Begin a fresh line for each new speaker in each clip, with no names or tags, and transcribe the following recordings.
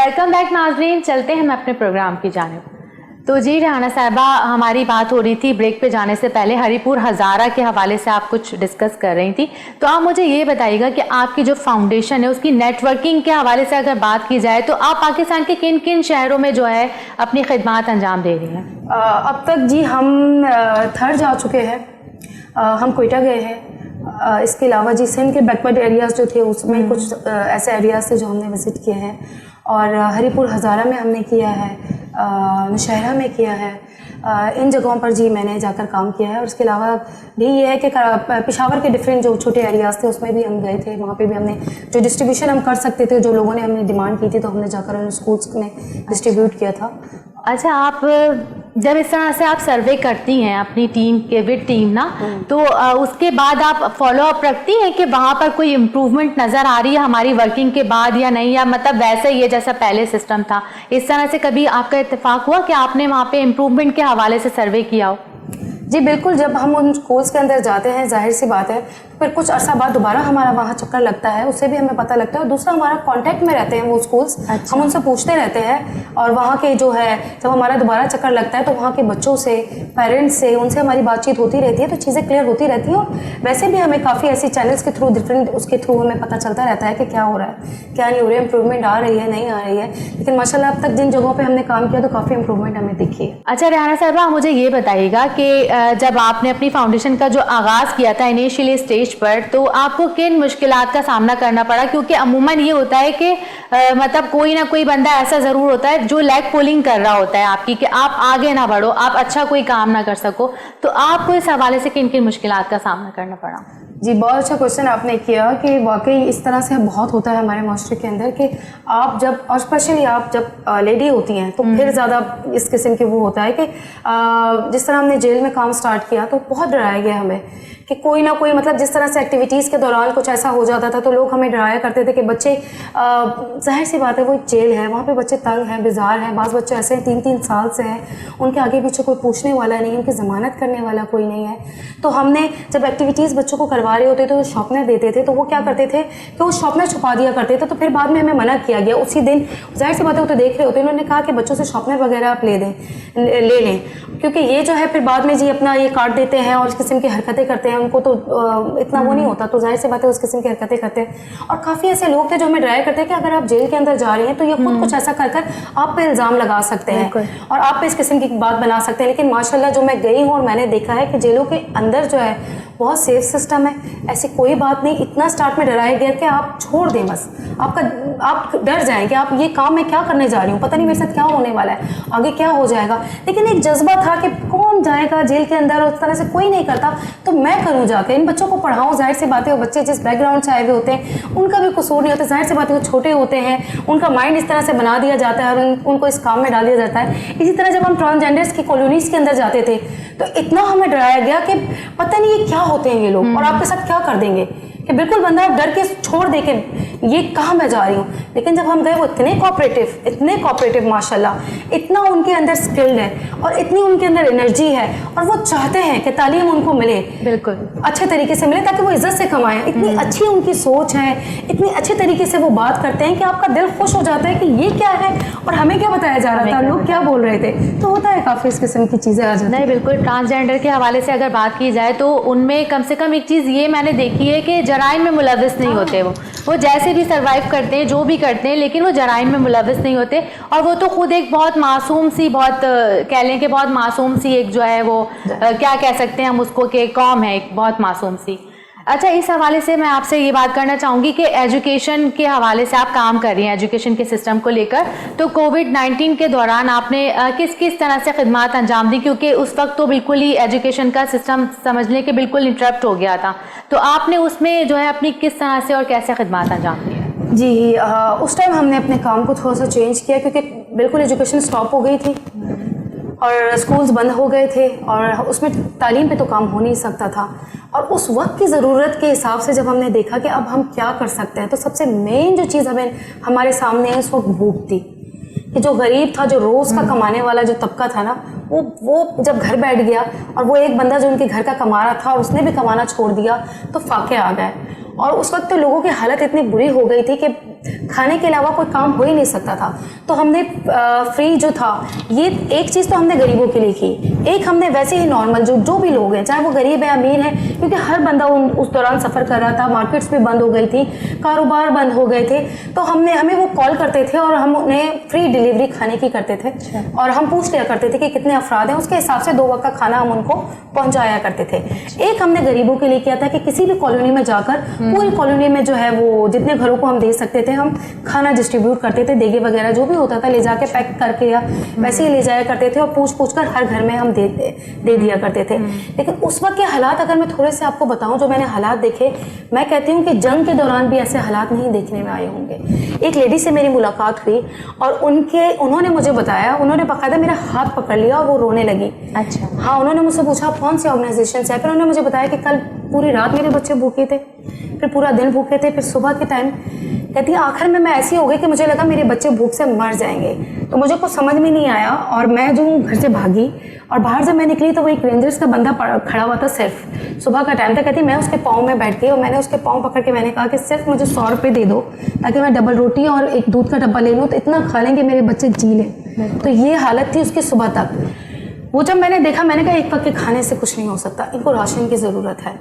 Welcome back नाजरीन, चलते हैं हम अपने प्रोग्राम की जानिब। तो जी रेहाना साहिबा, हमारी बात हो रही थी ब्रेक पे जाने से पहले हरिपुर हज़ारा के हवाले से आप कुछ डिस्कस कर रही थी। तो आप मुझे ये बताइएगा कि आपकी जो फाउंडेशन है उसकी नेटवर्किंग के हवाले से अगर बात की जाए तो आप पाकिस्तान के किन किन शहरों में जो है अपनी खिदमत अंजाम दे रही हैं?
अब तक जी हम थर जा चुके हैं, हम कोयटा गए हैं। इसके अलावा जी सिंध के बैकवर्ड एरियाज़ जो थे उसमें कुछ ऐसे एरियाज़ थे जो हमने विज़िट किए हैं, और हरिपुर हज़ारा में हमने किया है, नौशहरा में किया है। इन जगहों पर जी मैंने जाकर काम किया है। और इसके अलावा भी ये है कि पेशावर के डिफरेंट जो छोटे एरियाज़ थे उसमें भी हम गए थे। वहाँ पे भी हमने जो डिस्ट्रीब्यूशन हम कर सकते थे, जो लोगों ने हमने डिमांड की थी, तो हमने जाकर उन स्कूल्स में डिस्ट्रीब्यूट किया था।
अच्छा, आप जब इस तरह से आप सर्वे करती हैं अपनी टीम के विद टीम ना, तो उसके बाद आप फॉलो अप रखती हैं कि वहाँ पर कोई इम्प्रूवमेंट नज़र आ रही है हमारी वर्किंग के बाद या नहीं, या मतलब वैसे ही है जैसा पहले सिस्टम था? इस तरह से कभी आपका इत्तेफाक हुआ कि आपने वहाँ पे इम्प्रूवमेंट के हवाले से सर्वे किया हो?
जी बिल्कुल, जब हम उन स्कूल्स के अंदर जाते हैं जाहिर सी बात है फिर कुछ अरसा बाद दोबारा हमारा वहाँ चक्कर लगता है, उससे भी हमें पता लगता है। और दूसरा, हमारा कांटेक्ट में रहते हैं वो स्कूल्स। अच्छा। हम उनसे पूछते रहते हैं, और वहाँ के जो है जब हमारा दोबारा चक्कर लगता है तो वहाँ के बच्चों से, पेरेंट्स से, उनसे हमारी बातचीत होती रहती है, तो चीज़ें क्लियर होती रहती हैं। और वैसे भी हमें काफ़ी ऐसी चैनल्स के थ्रू, डिफरेंट उसके थ्रू हमें पता चलता रहता है कि क्या हो रहा है, क्या नहीं हो रहा है, इंप्रूवमेंट आ रही है, नहीं आ रही है। लेकिन माशाल्लाह अब तक जिन जगहों पर हमने काम किया तो काफ़ी इंप्रूवमेंट हमें दिखी है।
अच्छा रेहाना साहिबा, मुझे ये बताइएगा कि जब आपने अपनी फाउंडेशन का जो आगाज़ किया था इनिशियली स्टेज पर, तो आपको किन मुश्किलात का सामना करना पड़ा? क्योंकि अमूमन ये होता है कि मतलब कोई ना कोई बंदा ऐसा ज़रूर होता है जो लेग पुलिंग कर रहा होता है आपकी, कि आप आगे ना बढ़ो, आप अच्छा कोई काम ना कर सको। तो आपको इस हवाले से किन किन मुश्किलात का सामना करना पड़ा?
जी बहुत अच्छा क्वेश्चन आपने किया कि वाकई इस तरह से बहुत होता है हमारे माशरे के अंदर कि आप जब, और स्पेशली आप जब लेडी होती हैं तो फिर ज़्यादा इस किस्म के वो होता है कि जिस तरह हमने जेल में काम स्टार्ट किया तो बहुत डराया गया हमें कि कोई ना कोई, मतलब जिस तरह से एक्टिविटीज़ के दौरान कुछ ऐसा हो जाता था तो लोग हमें डराया करते थे कि बच्चे, जाहिर सी बात है वो जेल है, वहाँ पे बच्चे तंग हैं, बेजार हैं। बाज़ बच्चे ऐसे हैं 3-3 साल से हैं, उनके आगे पीछे कोई पूछने वाला नहीं, उनकी ज़मानत करने वाला कोई नहीं है। तो हमने जब एक्टिविटीज़ बच्चों को करवा रहे होते तो शॉर्पनर देते थे, तो वो क्या करते थे कि वो शॉर्पनर छुपा दिया करते थे। तो फिर बाद में हमें मना किया गया उसी दिन। जाहिर सी बात है वो तो देख रहे होते, उन्होंने कहा कि बच्चों से शॉर्पनर वगैरह आप ले लें, क्योंकि ये जो है फिर बाद में जी अपना ये काट देते हैं और इस किस्म की हरकतें करते हैं, उनको तो इतना वो नहीं होता। तो जाहिर सी बात है उस किस्म की हरकतें करते हैं। और काफ़ी ऐसे लोग थे जो हमें डराया करते हैं कि अगर आप जेल के अंदर जा रही हैं तो ये खुद कुछ ऐसा कर आप पे इल्ज़ाम लगा सकते हैं और आप पे इस किस्म की बात बना सकते हैं। लेकिन माशाल्लाह जो मैं गई हूँ और मैंने देखा है कि जेलों के अंदर जो है बहुत सेफ सिस्टम है, ऐसी कोई बात नहीं। इतना स्टार्ट में डराया गया कि आप छोड़ दें, बस आप डर जाएं कि आप ये काम मैं क्या करने जा रही हूँ, पता नहीं मेरे साथ क्या होने वाला है, आगे क्या हो जाएगा। लेकिन एक जज्बा था कि कौन जाएगा जेल के अंदर, और उस तरह से कोई नहीं करता तो मैं करूँ जाकर, इन बच्चों को पढ़ाऊँ। जाहिर सी बात है वो बच्चे जिस बैकग्राउंड से आए हुए होते हैं उनका भी कसूर नहीं होता, जाहिर सी बात है वो छोटे होते हैं, उनका माइंड इस तरह से बना दिया जाता है और उनको इस काम में डाल दिया जाता है। इसी तरह जब हम ट्रांसजेंडर्स की कॉलोनीज़ के अंदर जाते थे तो इतना हमें डराया गया कि पता नहीं ये क्या होते हैं ये लोग और आपके साथ क्या कर देंगे, कि बिल्कुल बंदा डर के छोड़ दे के ये कहाँ मैं जा रही हूँ। लेकिन जब हम गए वो इतने कोऑपरेटिव माशाल्लाह, इतना उनके अंदर स्किल्ड है और इतनी उनके अंदर एनर्जी है और वो चाहते हैं कि तालीम उनको मिले, बिल्कुल अच्छे तरीके से मिले ताकि वो इज्जत से कमाएं। इतनी अच्छी उनकी सोच है, इतनी अच्छे तरीके से वो बात करते हैं कि आपका दिल खुश हो जाता है कि ये क्या है और हमें क्या बताया जा रहा था, लोग क्या बोल रहे थे। तो होता है काफ़ी इस किस्म की चीज़ें आ जाती हैं।
नहीं बिल्कुल, ट्रांसजेंडर के हवाले से अगर बात की जाए तो उनमें कम से कम एक चीज़ ये मैंने देखी है कि जराइम में मुलविस नहीं होते। वो जैसे भी सर्वाइव करते हैं, जो भी करते हैं, लेकिन वो जराइम में मुलविस नहीं होते। और वो तो खुद एक बहुत मासूम सी, बहुत कह लें कि बहुत मासूम सी एक जो है वो क्या कह सकते हैं हम उसको, कि कौम है एक बहुत मासूम सी। अच्छा, इस हवाले से मैं आपसे ये बात करना चाहूँगी कि एजुकेशन के हवाले से आप काम कर रही हैं, एजुकेशन के सिस्टम को लेकर। तो कोविड-19 के दौरान आपने किस किस तरह से खिदमत अंजाम दी? क्योंकि उस वक्त तो बिल्कुल ही एजुकेशन का सिस्टम समझने के बिल्कुल इंटरप्ट हो गया था, तो आपने उसमें जो है अपनी किस तरह से और कैसे खिदमत अंजाम दी?
जी उस टाइम हमने अपने काम को थोड़ा सा चेंज किया क्योंकि बिल्कुल एजुकेशन स्टॉप हो गई थी और स्कूल्स बंद हो गए थे और उसमें तालीम पे तो काम हो नहीं सकता था। और उस वक्त की ज़रूरत के हिसाब से जब हमने देखा कि अब हम क्या कर सकते हैं, तो सबसे मेन जो चीज़ हमारे सामने है उस वक्त भूख थी। कि जो गरीब था, जो रोज़ का कमाने वाला जो तबका था ना, वो जब घर बैठ गया और वो एक बंदा जो उनके घर का कमा रहा था और उसने भी कमाना छोड़ दिया तो फाके आ गए। और उस वक्त तो लोगों की हालत इतनी बुरी हो गई थी कि खाने के अलावा कोई काम हो ही नहीं सकता था। तो हमने फ्री जो था, ये एक चीज़ तो हमने गरीबों के लिए की, एक हमने वैसे ही नॉर्मल जो भी लोग हैं, चाहे वो गरीब है अमीर है, क्योंकि हर बंदा उस दौरान सफ़र कर रहा था, मार्केट्स भी बंद हो गई थी, कारोबार बंद हो गए थे, तो हमें वो कॉल करते थे और हम उन्हें फ्री डिलीवरी खाने की करते थे। और हम पूछ लिया करते थे कि कितने अफराद हैं, उसके हिसाब से 2 वक्त का खाना हम उनको पहुंचाया करते थे। एक हमने गरीबों के लिए किया था कि किसी भी कॉलोनी में जाकर पूरी कॉलोनी में जो है वो जितने घरों को हम दे सकते थे, हम खाना डिस्ट्रीब्यूट करते थे, देगे वगैरह जो भी होता था ले जाके पैक करके या वैसे ही ले जाया करते थे, और पूछ कर हर घर में हम दे दिया करते थे। लेकिन उस वक्त के हालात अगर मैं थोड़े से आपको बताऊं, जो मैंने हालात देखे, मैं कहती हूँ कि जंग के दौरान भी ऐसे हालात नहीं देखने में आए होंगे। एक लेडी से मेरी मुलाकात हुई और उन्होंने मुझे बताया, उन्होंने बाकायदा मेरा हाथ पकड़ लिया और वो रोने लगी।
अच्छा।
हाँ, उन्होंने मुझसे पूछा कौन सी ऑर्गेनाइजेशन से है, फिर उन्होंने मुझे बताया कि कल पूरी रात मेरे बच्चे भूखे थे, फिर पूरा दिन भूखे थे, फिर सुबह के टाइम कहती है आखिर में मैं ऐसी हो गई कि मुझे लगा मेरे बच्चे भूख से मर जाएंगे। तो मुझे कुछ समझ में नहीं आया और मैं जो घर से भागी और बाहर जब मैं निकली तो वो एक रेंजर्स का बंदा खड़ा हुआ था, सिर्फ सुबह का टाइम था। कहती मैं उसके पाँव में बैठ गई और मैंने उसके पाँव पकड़ के मैंने कहा कि सिर्फ मुझे 100 रुपये दे दो ताकि मैं डबल रोटी और एक दूध का डब्बा ले लूँ, तो इतना खा लेंगे मेरे बच्चे जी लें। तो ये हालत थी उसकी सुबह तक। वो जब मैंने देखा, मैंने कहा एक वक्त के खाने से कुछ नहीं हो सकता, इनको राशन की ज़रूरत है।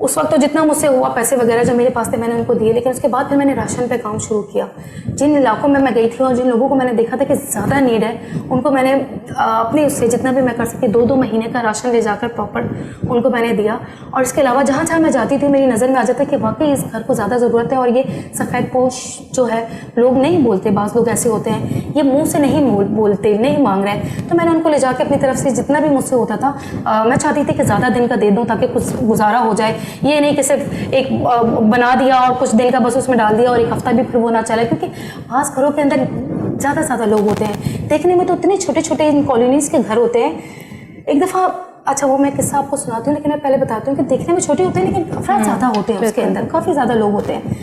उस वक्त तो जितना मुझसे हुआ, पैसे वगैरह जो मेरे पास थे मैंने उनको दिए, लेकिन उसके बाद फिर मैंने राशन पे काम शुरू किया। जिन इलाकों में मैं गई थी और जिन लोगों को मैंने देखा था कि ज़्यादा नीड है, उनको मैंने अपने उससे जितना भी मैं कर सकी 2-2 महीने का राशन ले जाकर प्रॉपर उनको मैंने दिया। और इसके अलावा जहाँ जहाँ मैं जाती थी मेरी नज़र में आ जाता कि वाकई इस घर को ज़्यादा ज़रूरत है, और ये सफ़ेद पोश जो है लोग नहीं बोलते, बाज़ लोग ऐसे होते हैं ये मुँह से नहीं बोलते, नहीं मांग रहे, तो मैंने उनको ले जाकर अपनी तरफ से जितना भी मुझसे होता था, मैं चाहती थी कि ज़्यादा दिन का दे दूँ ताकि कुछ गुजारा हो जाए। ये नहीं कि सिर्फ एक बना दिया और कुछ दिन का बस उसमें डाल दिया और एक हफ्ता भी फिर वो ना चला, क्योंकि पास घरों के अंदर ज़्यादा लोग होते हैं। देखने में तो इतने छोटे छोटे इन कॉलोनीज़ के घर होते हैं। एक दफ़ा, अच्छा वो मैं किस्सा आपको सुनाती हूँ, लेकिन मैं पहले बताती हूँ कि देखने में छोटे होते हैं लेकिन अफराद ज़्यादा होते हैं, उसके अंदर काफ़ी ज़्यादा लोग होते हैं।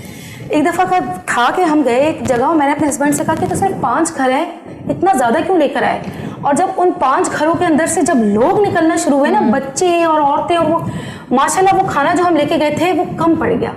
एक दफ़ा का था कि हम गए एक जगह, मैंने अपने हस्बैंड से कहा कि तो सिर्फ 5 घर हैं, इतना ज़्यादा क्यों लेकर आए? और जब उन 5 घरों के अंदर से जब लोग निकलना शुरू हुए ना, बच्चे और औरतें, और वो माशाल्लाह वो खाना जो हम लेके गए थे वो कम पड़ गया।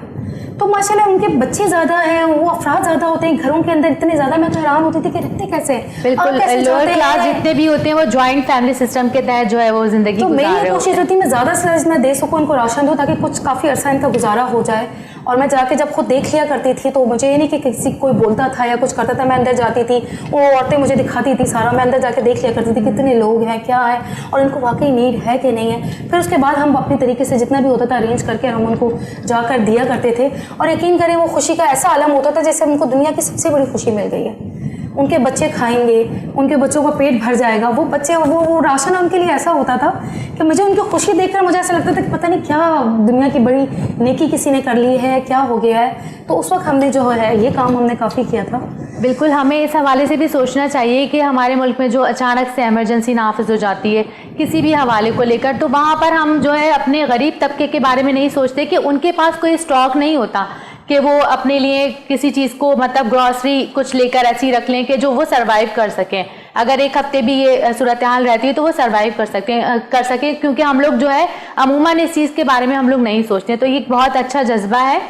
तो माशाल्लाह उनके बच्चे ज़्यादा हैं, वो अफराद ज़्यादा होते हैं घरों के अंदर, इतने ज़्यादा, मैं तो हैरान होती थी कि रहते कैसे हैं।
बिल्कुल, लोअर क्लास जितने भी होते हैं वो जॉइंट फैमिली सिस्टम के तहत जो है वो जिंदगी गुजार रहे होते हैं।
मेरी कोशिश होती है मैं ज़्यादा से ज़्यादा दे सकूँ उनको राशन दूँ ताकि कुछ काफ़ी अर्सा इनका गुजारा हो जाए। और मैं जाके जब खुद देख लिया करती थी तो मुझे ये नहीं कि किसी कोई बोलता था या कुछ करता था, मैं अंदर जाती थी, वो औरतें मुझे दिखाती थी सारा, मैं अंदर जाके देख लिया करती थी कितने लोग हैं, क्या है और इनको वाकई नीड है कि नहीं है। फिर उसके बाद हम अपनी तरीके से जितना भी होता था अरेंज करके हम उनको जाकर दिया करते थे। और यकीन करें वो खुशी का ऐसा आलम होता था जैसे उनको दुनिया की सबसे बड़ी खुशी मिल गई है। उनके बच्चे खाएंगे, उनके बच्चों का पेट भर जाएगा, वो बच्चे वो राशन उनके लिए ऐसा होता था कि मुझे उनकी खुशी देखकर मुझे ऐसा लगता था कि पता नहीं क्या दुनिया की बड़ी नेकी किसी ने कर ली है, क्या हो गया है। तो उस वक्त हमने जो है ये काम हमने काफ़ी किया था।
बिल्कुल, हमें इस हवाले से भी सोचना चाहिए कि हमारे मुल्क में जो अचानक से इमरजेंसी नाफिज हो जाती है किसी भी हवाले को लेकर, तो वहाँ पर हम जो है अपने गरीब तबके के बारे में नहीं सोचते कि उनके पास कोई स्टॉक नहीं होता कि वो अपने लिए किसी चीज़ को मतलब ग्रॉसरी कुछ लेकर ऐसी रख लें कि जो वो सरवाइव कर सकें। अगर एक हफ्ते भी ये सूरत हाल रहती है तो वो सरवाइव कर सकें, क्योंकि हम लोग जो है अमूमन इस चीज़ के बारे में हम लोग नहीं सोचते। तो ये बहुत अच्छा जज्बा है।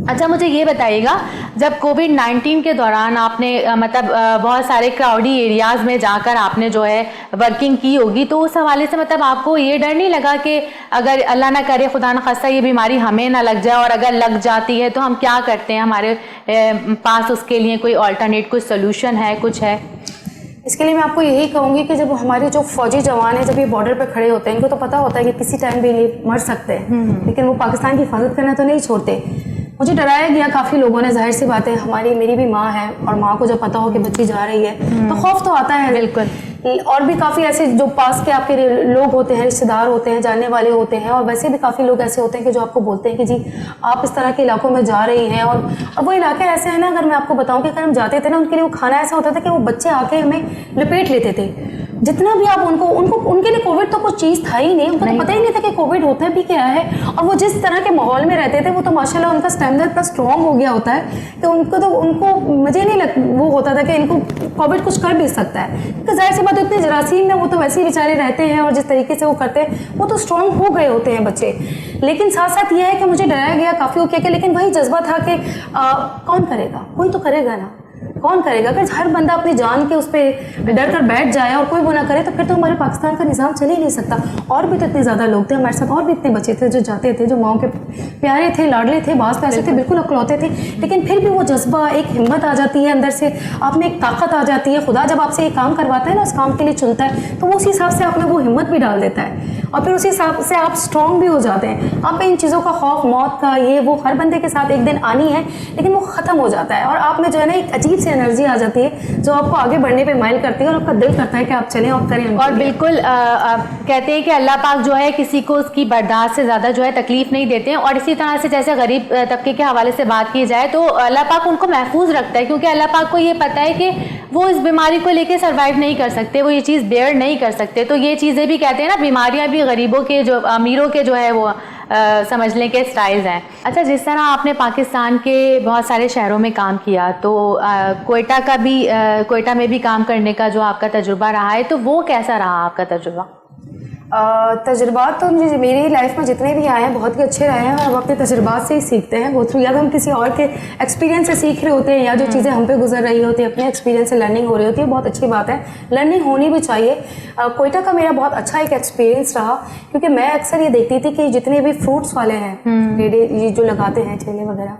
अच्छा, मुझे ये बताइएगा, जब कोविड-19 के दौरान आपने मतलब बहुत सारे क्राउडी एरियाज़ में जाकर आपने जो है वर्किंग की होगी, तो उस हवाले से मतलब आपको ये डर नहीं लगा कि अगर अल्लाह ना करे खुदा न खास्ता ये बीमारी हमें ना लग जाए, और अगर लग जाती है तो हम क्या करते हैं, हमारे पास उसके लिए कोई अल्टरनेट, कुछ सोल्यूशन है, कुछ है?
इसके लिए मैं आपको यही कहूँगी कि जब हमारे जो फौजी जवान हैं जब ये बॉर्डर पर खड़े होते हैं, इनको तो पता होता है कि किसी टाइम भी ये मर सकते हैं, लेकिन वो पाकिस्तान की हिफाजत करना तो नहीं छोड़ते। मुझे डराया गया काफ़ी लोगों ने, जाहिर सी बात है, मेरी भी माँ है और माँ को जब पता हो कि बच्ची जा रही है तो खौफ तो आता है।
बिल्कुल।
और भी काफ़ी ऐसे जो पास के आपके लोग होते हैं, रिश्तेदार होते हैं, जानने वाले होते हैं, और वैसे भी काफ़ी लोग ऐसे होते हैं कि जो आपको बोलते हैं कि जी आप इस तरह के इलाकों में जा रही हैं। और वो इलाके ऐसे हैं ना, अगर मैं आपको बताऊं कि अगर हम जाते थे ना, उनके लिए वो खाना ऐसा होता था कि वो बच्चे आके हमें लपेट लेते थे, जितना भी आप उनको उनके लिए कोविड तो कुछ चीज़ था ही नहीं, उनको तो पता ही नहीं था कि कोविड होता भी क्या है। और वो जिस तरह के माहौल में रहते थे वो तो माशाल्लाह उनका स्टैमिना इतना स्ट्रॉन्ग हो गया होता है कि उनको मुझे नहीं वो होता था कि इनको कोविड कुछ कर भी सकता है, क्योंकि जाहिर सी बात है इतने जरासीम में वो तो वैसे ही बेचारे रहते हैं और जिस तरीके से वो करते हैं वो तो स्ट्रॉन्ग हो गए होते हैं बच्चे। लेकिन साथ साथ ये है कि मुझे डराया गया काफ़ी हो गया, लेकिन वही जज्बा था कि कौन करेगा, कोई तो करेगा ना, कौन करेगा। अगर हर बंदा अपनी जान के उस पर डर कर बैठ जाए और कोई वो ना करे तो फिर तो हमारे पाकिस्तान का निज़ाम चल ही नहीं सकता। और भी तो इतने ज़्यादा लोग थे हमारे साथ, और भी इतने बच्चे थे जो जाते थे, जो माओ के प्यारे थे, लाडले थे, बास पैसे थे, बिल्कुल अकलौते थे, लेकिन फिर भी वो जज्बा, एक हिम्मत आ जाती है अंदर से, आप में एक ताकत आ जाती है। खुदा जब आपसे ये काम करवाता है ना, उस काम के लिए चुनता है, तो वो उसी हिसाब से आप में वो हिम्मत भी डाल देता है और फिर उसी हिसाब से आप स्ट्रॉन्ग भी हो जाते हैं। आप इन चीज़ों का खौफ, मौत का, ये वो हर बंदे के साथ एक दिन आनी है, लेकिन वो ख़त्म हो जाता है और आप में जो है ना एक अजीब सी एनर्जी आ जाती है जो आपको आगे बढ़ने पे माइल करती है और आपका दिल करता है कि आप चलें और करें।
और बिल्कुल कहते हैं कि अल्लाह पाक जो है किसी को उसकी बर्दाश्त से ज़्यादा जो है तकलीफ नहीं देते हैं। और इसी तरह से जैसे गरीब तबके के हवाले से बात की जाए तो अल्लाह पाक उनको महफूज रखता है, क्योंकि अल्लाह पाक को ये पता है कि वो इस बीमारी को लेके सर्वाइव नहीं कर सकते, वो ये चीज़ बेयर नहीं कर सकते। तो ये चीज़ें भी कहते हैं ना, बीमारियाँ भी गरीबों के, जो अमीरों के जो है वो समझने के स्टाइल्स हैं। अच्छा, जिस तरह आपने पाकिस्तान के बहुत सारे शहरों में काम किया, तो कोयटा में भी काम करने का जो आपका तजुर्बा रहा है, तो वो कैसा रहा आपका तजुर्बा?
तजुर्बात तो मेरी लाइफ में जितने भी आए हैं बहुत ही अच्छे रहे हैं और हम अपने तजुर्बात से ही सीखते हैं। वो थ्रू या तो हम किसी और के एक्सपीरियंस से सीख रहे होते हैं या जो चीज़ें हम पे गुजर रही होती है अपने एक्सपीरियंस से लर्निंग हो रही होती है। बहुत अच्छी बात है, लर्निंग होनी भी चाहिए। कोयटा का मेरा बहुत अच्छा एक एक्सपीरियंस रहा, क्योंकि मैं अक्सर ये देखती थी कि जितने भी फ्रूट्स वाले हैं रेडे ये जो लगाते हैं ठेले वगैरह,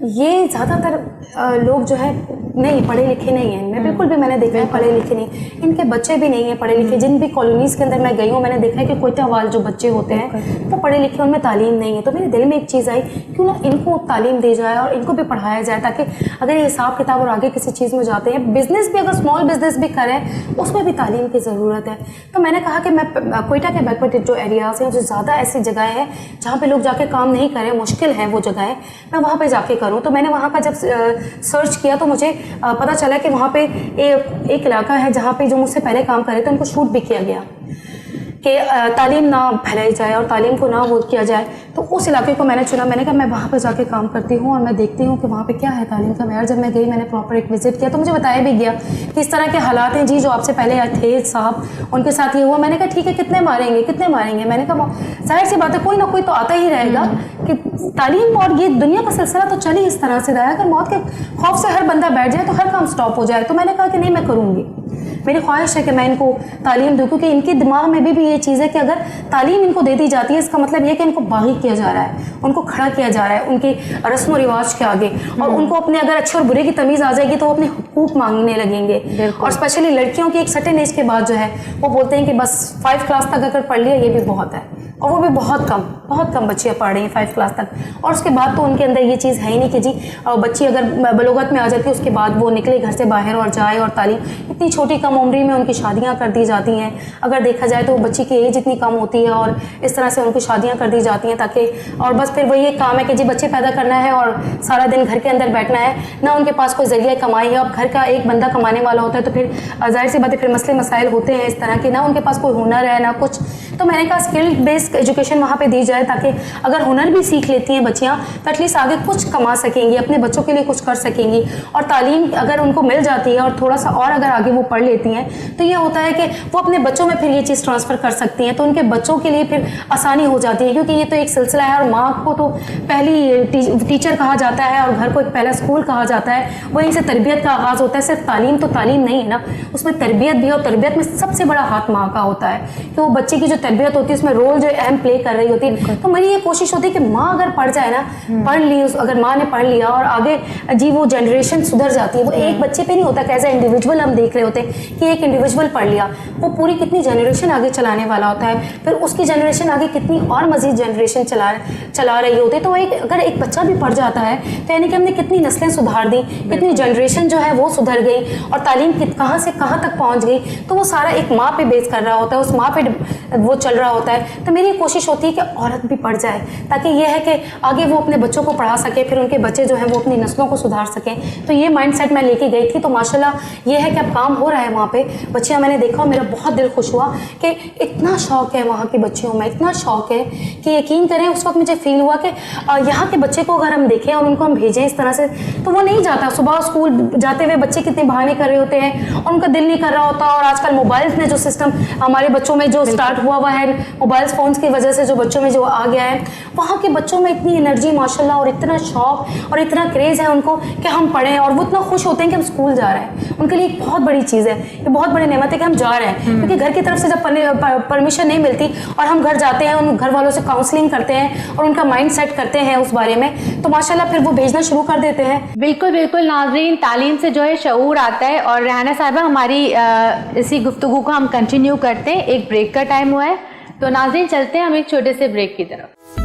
ये ज़्यादातर लोग जो है नहीं पढ़े लिखे नहीं हैं। मैं बिल्कुल भी मैंने देखा है पढ़े लिखे नहीं, इनके बच्चे भी नहीं हैं पढ़े लिखे। जिन भी कॉलोनीज़ के अंदर मैं गई हूँ मैंने देखा है कि कोयटा वाले जो बच्चे होते हैं वो पढ़े लिखे, उनमें तालीम नहीं है। तो मेरे दिल में एक चीज़ आई, क्यों ना इनको तालीम दी जाए और इनको भी पढ़ाया जाए, ताकि अगर ये हिसाब किताब और आगे किसी चीज़ में जाते हैं, बिज़नेस भी अगर स्मॉल बिज़नेस भी करें उसमें भी तालीम की ज़रूरत है। तो मैंने कहा कि मैं कोयटा के बैकवर्ड जो एरियाज़ हैं, जो ज़्यादा ऐसी जगह हैं जहाँ पर लोग जाके काम नहीं करें, मुश्किल है वो जगहें, मैं वहाँ पर जाके करूँ। तो मैंने वहाँ का जब सर्च किया तो मुझे पता चला कि वहाँ पे एक इलाका है जहाँ पे जो मुझसे पहले काम करे तो उनको शूट भी किया गया कि तालीम ना फैलाई जाए और तालीम को ना वो किया जाए। तो उस इलाके को मैंने चुना। मैंने कहा मैं वहाँ पर जाके काम करती हूँ और मैं देखती हूँ कि वहाँ पे क्या है तालीम का मैार। जब मैं गई मैंने प्रॉपर एक विजिट किया तो मुझे बताया भी गया कि इस तरह के हालात हैं जी, जो आपसे पहले थे साहब उनके साथ ये हुआ। मैंने कहा ठीक है, कितने मारेंगे। मैंने कहा जाहिर सी बात है कोई ना कोई तो आता ही रहेगा कि तालीम और ये दुनिया का सिलसिला तो चल ही इस तरह से रहा है। अगर मौत के खौफ से हर बंदा बैठ जाए तो हर काम स्टॉप हो जाए। तो मैंने कहा कि नहीं, मैं करूँगी, मेरी ख्वाहिश है कि मैं इनको तालीम दूँ, क्योंकि इनके दिमाग में भी ये चीज़ है कि अगर तालीम इनको दे दी जाती है इसका मतलब ये कि इनको बागी किया जा रहा है, उनको खड़ा किया जा रहा है उनके रस्म और रिवाज के आगे, और उनको अपने अगर अच्छे और बुरे की तमीज़ आ जाएगी तो वो अपने हुकूक मांगने लगेंगे। और स्पेशली लड़कियों की एक सर्टेन एज के बाद जो है वो बोलते हैं कि बस 5 क्लास तक अगर पढ़ लिया ये भी बहुत है, और वो भी बहुत कम बच्चियाँ पढ़ रही हैं 5 क्लास तक। और उसके बाद तो उनके अंदर ये चीज़ है ही नहीं कि जी बच्ची अगर बलोगत में आ जाती है उसके बाद वो निकले घर से बाहर और जाए। और तालीम इतनी छोटी कम उम्री में उनकी शादियां कर दी जाती हैं। अगर देखा जाए तो बच्ची की एज इतनी कम होती है और इस तरह से उनकी शादियां कर दी जाती हैं ताकि, और बस फिर वही एक काम है कि जी बच्चे पैदा करना है और सारा दिन घर के अंदर बैठना है, ना उनके पास कोई जरिया कमाई है। अब घर का एक बंदा कमाने वाला होता है तो फिर जाहिर सी बात है फिर मसले मसाइल होते हैं इस तरह के, ना उनके पास कोई हुनर है ना कुछ। तो मैंने कहा स्किल बेस्ड एजुकेशन वहाँ पे दी जाए ताकि अगर हुनर भी सीख लेती हैं बच्चियाँ तो एटलीस्ट आगे कुछ कमा सकेंगी, अपने बच्चों के लिए कुछ कर सकेंगी। और तालीम अगर उनको मिल जाती है और थोड़ा सा और अगर आगे वो पढ़ लेती हैं तो ये होता है कि वो अपने बच्चों में फिर ये चीज़ ट्रांसफ़र कर सकती हैं, तो उनके बच्चों के लिए फिर आसानी हो जाती है। क्योंकि ये तो एक सिलसिला है और माँ को तो पहली टीचर कहा जाता है और घर को एक पहला स्कूल कहा जाता है, वहीं से तरबियत का आगाज़ होता है। सिर्फ तालीम तो तालीम नहीं है ना, उसमें तरबियत भी है, और तरबियत में सबसे बड़ा हाथ माँ का होता है कि वो बच्चे की जो तरबियत होती है उसमें रोल जो अहम प्ले कर रही होती है। तो मेरी ये कोशिश होती है कि माँ अगर पढ़ जाए ना, पढ़ ली, अगर माँ ने पढ़ लिया और आगे जी वो जनरेशन सुधर जाती है। वो एक बच्चे पे नहीं होता कि एज ए इंडिविजुअल हम देख रहे होते हैं कि एक इंडिविजुअल पढ़ लिया, वो पूरी कितनी जनरेशन आगे चलाने वाला होता है, फिर उसकी जनरेशन आगे कितनी और मजीद जनरेशन चला रही होती है। तो अगर एक बच्चा भी पढ़ जाता है तो यानी कि हमने कितनी नस्लें सुधार दी, कितनी जनरेशन जो है वो सुधर गई और तालीम कहाँ से कहाँ तक पहुँच गई। तो वो सारा एक माँ पे बेस कर रहा होता है, उस माँ पे वो चल रहा होता है, तो मेरी कोशिश होती है कि औरत भी पढ़ जाए, ताकि ये है कि आगे वो अपने बच्चों को पढ़ा सके, फिर उनके बच्चे जो हैं वो अपनी नस्लों को सुधार सकें। तो ये माइंडसेट मैं लेके गई थी। तो माशाल्लाह ये है कि अब काम हो रहा है वहाँ पे। बच्चियाँ मैंने देखा, मेरा बहुत दिल खुश हुआ कि इतना शौक़ है वहाँ की बच्चियों में, इतना शौक़ है कि यकीन करें उस वक्त मुझे फील हुआ कि यहाँ के बच्चे को अगर हम देखें और उनको हम भेजें इस तरह से, तो वो नहीं जाता। सुबह स्कूल जाते हुए बच्चे कितने बहाने कर रहे होते हैं और उनका दिल नहीं कर रहा होता। और आजकल मोबाइल्स ने जो सिस्टम हमारे बच्चों में जो स्टार्ट हुआ है, मोबाइल्स फ़ोन्स की वजह से जो बच्चों में जो आ गया है, वहाँ के बच्चों में इतनी एनर्जी माशाल्लाह और इतना शौक़ और इतना क्रेज़ है उनको कि हम पढ़ें, और वो इतना खुश होते हैं कि हम स्कूल जा रहे हैं। उनके लिए एक बहुत बड़ी चीज़ है, ये बहुत बड़ी नेमत है कि हम जा रहे हैं, क्योंकि घर की तरफ से जब परमिशन नहीं मिलती और हम घर जाते हैं, उन घर वालों से काउंसलिंग करते हैं और उनका माइंड सेट करते हैं उस बारे में, तो माशाल्लाह फिर वो भेजना शुरू कर देते हैं।
बिल्कुल बिल्कुल नाज़रीन, तालीम से जो है शऊर आता है। और रेहाना साहिबा, हमारी इसी गुफ्तगू को हम कंटिन्यू करते हैं। एक ब्रेक का टाइम हुआ है, तो नाज़रीन चलते हैं हम एक छोटे से ब्रेक की तरफ।